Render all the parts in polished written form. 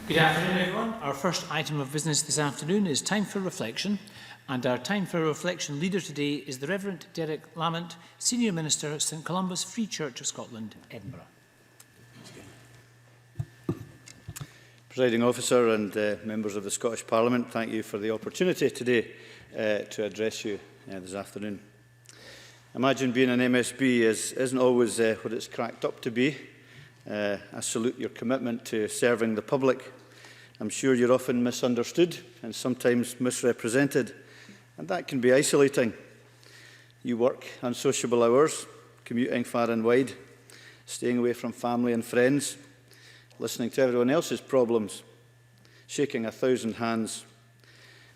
Good afternoon, everyone. Our first item of business this afternoon is Time for Reflection, and our Time for Reflection leader today is the Reverend Derek Lamont, Senior Minister, St Columba's Free Church of Scotland, Edinburgh. Presiding Officer and members of the Scottish Parliament, thank you for the opportunity today to address you this afternoon. Imagine being an MSB isn't always what it's cracked up to be. I salute your commitment to serving the public. I'm sure you're often misunderstood and sometimes misrepresented, and that can be isolating. You work unsociable hours, commuting far and wide, staying away from family and friends, listening to everyone else's problems, shaking 1,000 hands.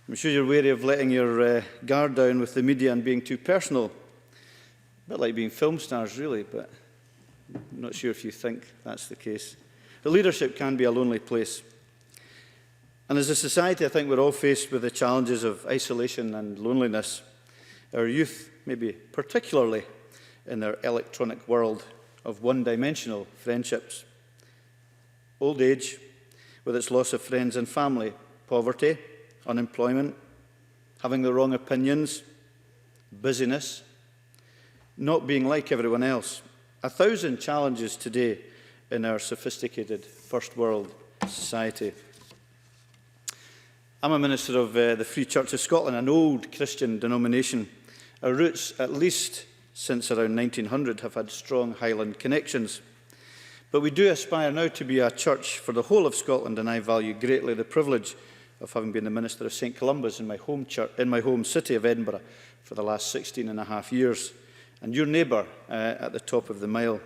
I'm sure you're wary of letting your guard down with the media and being too personal. A bit like being film stars, really, but I'm not sure if you think that's the case. But leadership can be a lonely place. And as a society, I think we're all faced with the challenges of isolation and loneliness. Our youth, maybe particularly in their electronic world of one-dimensional friendships. Old age, with its loss of friends and family, poverty, unemployment, having the wrong opinions, busyness, not being like everyone else. 1,000 challenges today in our sophisticated first world society. I'm a minister of the Free Church of Scotland, an old Christian denomination. Our roots, at least since around 1900, have had strong Highland connections. But we do aspire now to be a church for the whole of Scotland, and I value greatly the privilege of having been the minister of St Columba's in my home city of Edinburgh for the last 16.5 years, and your neighbour at the top of the mile.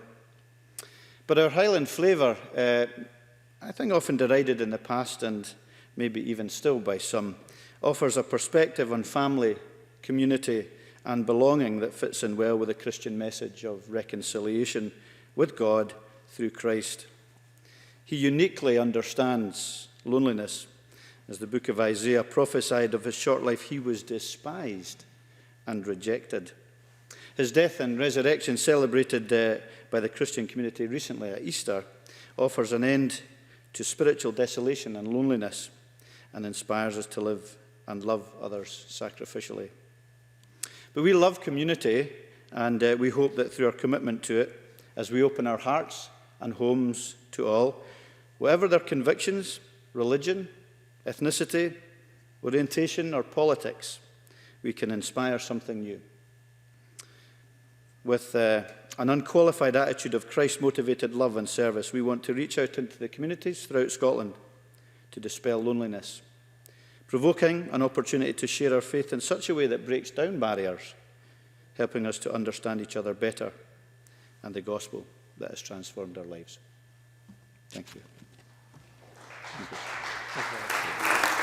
But our Highland flavour, I think often derided in the past and maybe even still by some, offers a perspective on family, community and belonging that fits in well with the Christian message of reconciliation with God through Christ. He uniquely understands loneliness. As the book of Isaiah prophesied of his short life, he was despised and rejected. His death and resurrection, celebrated by the Christian community recently at Easter, offers an end to spiritual desolation and loneliness and inspires us to live and love others sacrificially. But we love community, and we hope that through our commitment to it, as we open our hearts and homes to all, whatever their convictions, religion, ethnicity, orientation or politics, we can inspire something new. With an unqualified attitude of Christ-motivated love and service, we want to reach out into the communities throughout Scotland to dispel loneliness, provoking an opportunity to share our faith in such a way that breaks down barriers, helping us to understand each other better and the gospel that has transformed our lives. Thank you. Thank you.